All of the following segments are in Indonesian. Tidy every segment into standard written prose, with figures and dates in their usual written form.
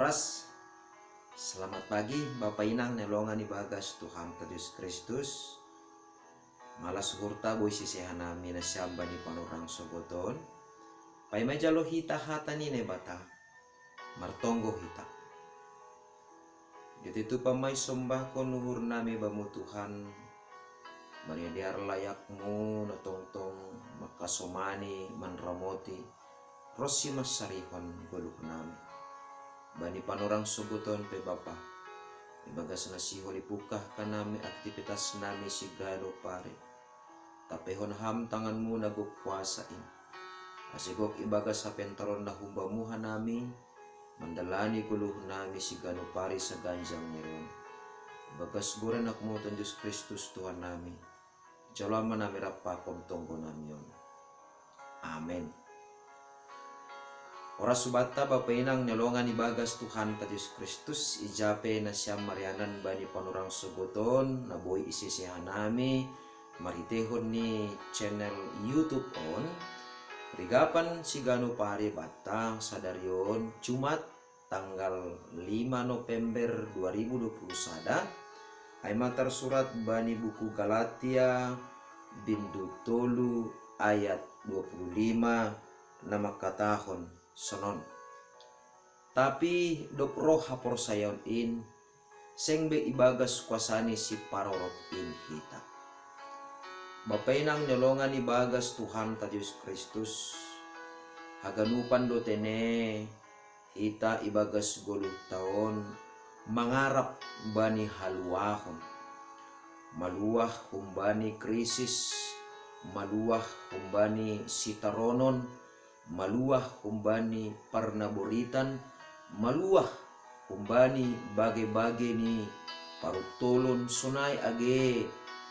Oras, selamat pagi Bapak Inang nelongan ibagas Tuhan Yesus Kristus. Malas hurta boy sisihan namin na siyamba ni panurang sogoton. Pay majalo hita hata ni nebata. Martonggo hita. Dito itu pamay sombah ko nuhur nami bamu Tuhan. Mariadiar layakmu na tongtong makasomani manramoti. Rosi masarihon guluh nami. Bani panurang suguton pe Bapa. Ibagas na si holipukah kanami aktivitas nami si galo pare. Tapehon ham tanganmu nagukwasain. Asigok ibagas sa pentaron na humbamuhan nami. Mandalani guluh nami si galo pare sa ganjang niron. Ibagas guran akmuton Diyos Kristus Tuhan nami. Jalama nami rapakom tonggo nami yon. Amen. Oras subata Bapak Inang nelongan ibagas Tuhan ta Yesus Kristus ijape na siya marianan bani panurang suguton na boy isisihan nami maritehon ni channel YouTube on rigapan sigano pare bata sadaryon Jumat tanggal 5 November 2021 ay matersurat bani buku Galatia bindu tolu ayat 25 na makatahon sonon. Tapi dop roh hapor sayon in sengbe ibagas kuasani si parorot in hita. Bapay nang nyolongan ibagas Tuhan ta Yesus Kristus. Haganupan do tene hita ibagas 10 taon mangarap bani haluahon. Maluah humbani krisis, maluah humbani sitaronon, maluah humbani parnaboritan, maluah humbani bage-bage ni parutulon sunay age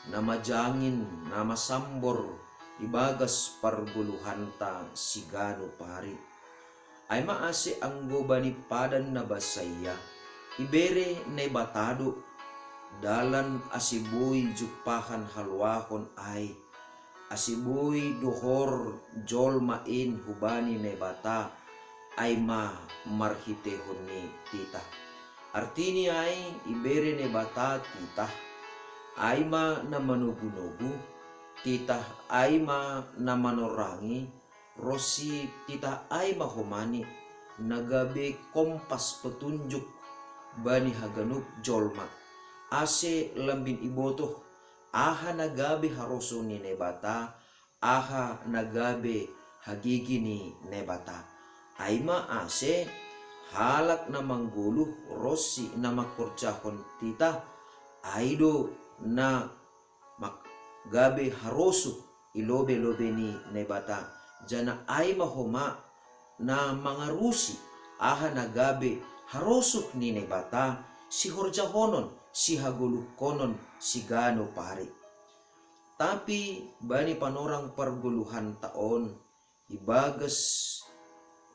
namajangin namasambor ibagas parguluhanta sigano pari. Ay maasi ang gobani padan na basaya ibere na batado dalan asibuy jupahan halwahon ay asibuy duhor jol main hubani ne bata ay ma marhitehon ni tita. Artini ay ibere ne bata tita ay ma na manugunugu tita ay ma na manorangi rosi tita ay mahumani nagabi kompas petunjuk bani haganup jolma ase lambin iboto aha nagabe haroso ni nebata, aha nagabe hagigi ni nebata. Ay maase halak na mangguluh rosi na makurtsahon tita, aydo na magabe haroso ilobe-lobe ni nebata. Jana ay mahoma na mangarusi aha nagabe haroso ni nebata si horjahonon si haguluh konon si gano pare. Tapi bani panorang perguluhan taon ibagas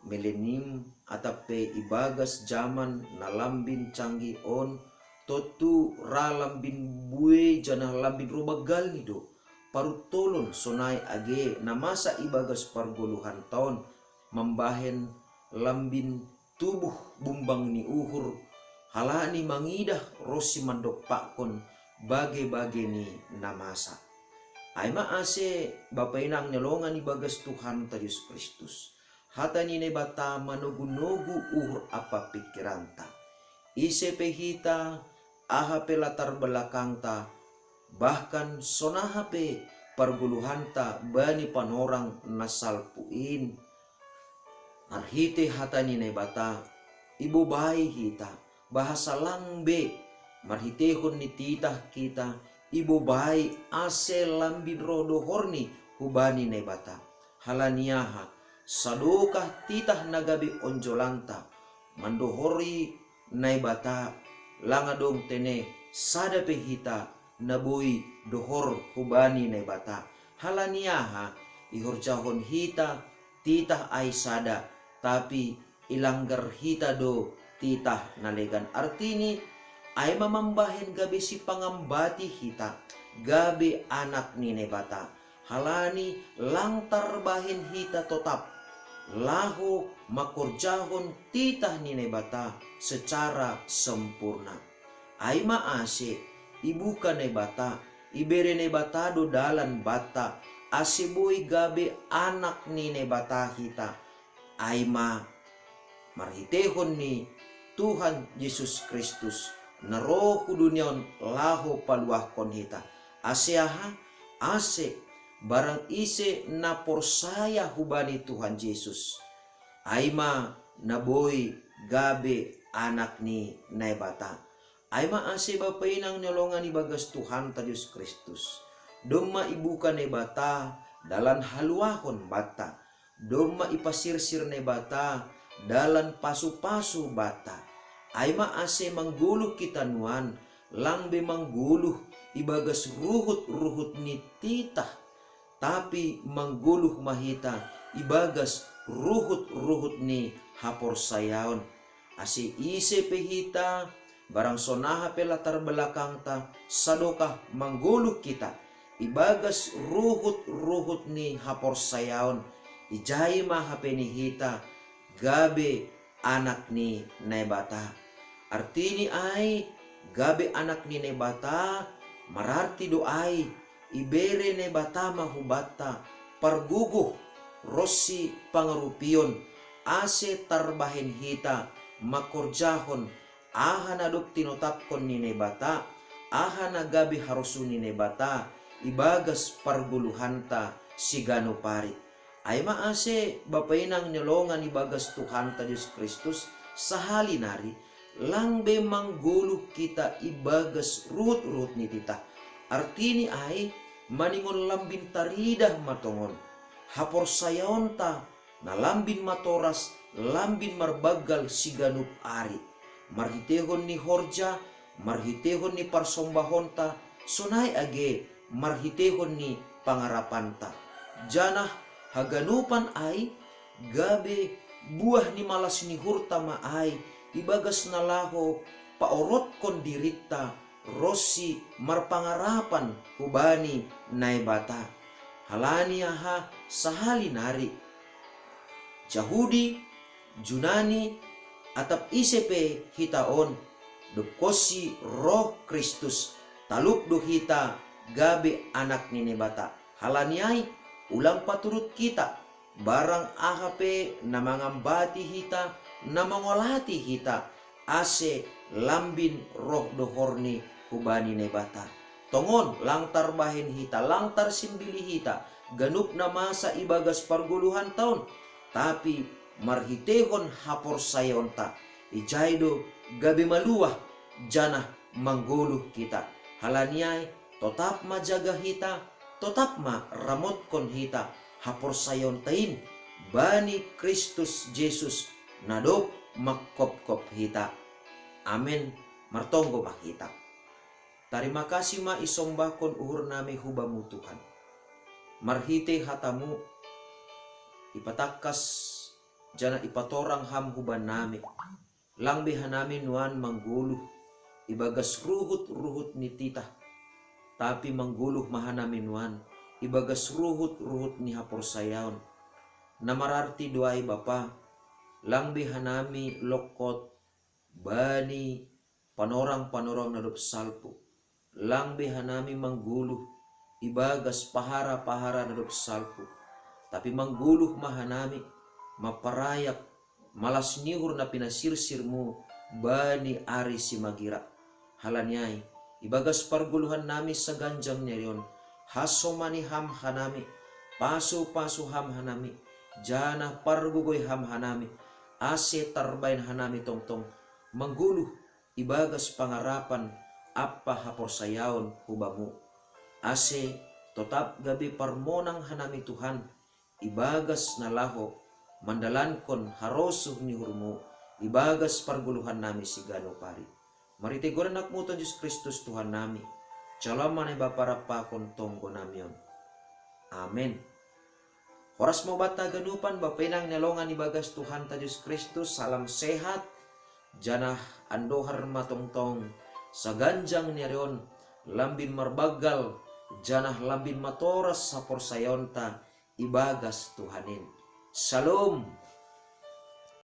milenim atape ibagas zaman nalambin canggih on totu ralambin bue jana lambin rubagal nido parutolon sonai age namasa ibagas perguluhan taon membahen lambin tubuh bumbang ni uhur halani mangidah rosi mandopakon bage-bage ni namasa. Ay maase Bapak Inang nelongan ibagas Tuhan ta Yesus Kristus. Hata ni nebata manugu-nugu uhur apa pikiranta. Ise pehita aha pe latar belakang ta bahkan sonaha pe perguluhanta bani panorang nasalpuin. Arhite hata ni nebata ibu bayi hita bahasa langbe marhitehon ni titah kita ibu bayi ase lambin rodo horni hubani nebata halaniaha sadokah titah nagabi onjolanta mandohori nebata langadong tene sada pehita nabui dohor hubani nebata halaniaha ihorjahon hita titah ay sada tapi ilanggar hita do titah nalegan artini ay mamambahin gabi si pangambati hita gabi anak ni nebata halani langtar bahin hita totap laho makorjahon titah ni bata secara sempurna. Ai maase ibuka ne bata, ibere ne bata do dalan bata, asiboy gabe anak ni ne bata hita. Ai marhitehon ni Tuhan Yesus Kristus na roh kudunyon laho paluahkon hita. Ase barang ise na porsaya hubani Tuhan Yesus. Aima naboy gabe anak ni naibata. Aima ase bapainang nyolongan ibagas Tuhan ta Yesus Kristus. Doma ibuka naibata dalan haluahon bata. Doma ipasirsir naibata dalan pasu-pasu bata. Aima ase mangguluh kita nuan, langbe mangguluh ibagas ruhut-ruhut ni titah, tapi mangguluh mahita ibagas ruhut-ruhut ni hapor sayaon. Ase ise pehita barang sonaha pe latar belakang ta sadokah mangguluh kita ibagas ruhut-ruhut ni hapor sayaon. Ijai maha penihita gabe anak ni naibata. Artini ai gabe anak ni naibata mararti doai ibere naibata mahubata parguguh rossi pangarupion ase tarbahen hita makorjahon aha nadok tinotapkon ni naibata, aha nagabe harusun ni naibata ibagas parguluhanta sigano pari. Ay maase bapainang nyolongan ibagas Tuhan ta Yesus Kristus sahali nari langbe mangguluh kita ibagas ruhut-ruhut ni tita. Artini ay maningon lambin taridah matongon hapor sayaon ta na lambin matoras lambin marbagal siganup ari. Marhitehon ni horja, marhitehon ni parsombahon ta, sunay age marhitehon ni pangarapan ta. Janah haganupan ay gabe buah ni malas ni hurtama ay ibagas nalaho paorot kon dirita rossi marpangarapan hubani naibata. Halani aha sahali nari Jahudi, Junani, atap isepe hitaon dupkosi roh Kristus talup do hita gabe anak ni naibata. Halaniay ulang paturut kita barang ahape na mangambati hita na mangolati hita ase lambin roh dohorni hubani nebata. Tongon langtar bahin hita, langtar simbili hita ganup na masa ibagas parguluhan taon, tapi marhitehon hapor sayon ta ijaido gabi maluah janah mangguluh kita. Halaniay tetap majaga hita, tetap ramot kon hita hapor sayon tain bani Kristus Yesus nadop makop-kop hita. Amin. Martonggo makita. Terima kasih isombakon uhur nami hubamu Tuhan. Marhite hatamu ipatakas jana ipatorang ham huban nami. Langbe hanami nuan mangguluh ibagas ruhut-ruhut ni titah, tapi mangguluh mahanami nuan ibagas ruhut-ruhut ni hapor sayaon. Namararti doai Bapa, langbe hanami lokot bani panorang-panorang nadup salpu. Langbe hanami mangguluh ibagas pahara-pahara nadup salpu. Tapi mangguluh mahanami maparayak malas nihur na pinasirsirmu bani ari si magira. Halanyay ibagas parguluhan nami sa ganjang nerion hasomani ham hanami pasu-pasu ham hanami jana pargugoy ham hanami ase tarbain hanami tongtong mangguluh ibagas pangarapan apa hapor sayaon hubamu ase tetap gabi parmonang hanami Tuhan ibagas nalaho mandalankon harosuh ni hurmu ibagas parguluhan nami sigano pari. Mari teguran nakmu Tuhan Yesus Kristus Tuhan nami calaman ay baparapakon tonggo namion. Amen. Horas mo bata ganupan bapenang nyalongan ibagas Tuhan ta Yesus Kristus salam sehat janah andohar matongtong sa ganjang niarion lambin marbagal janah lambin matoras sa porsayonta ibagas Tuhanin. Shalom.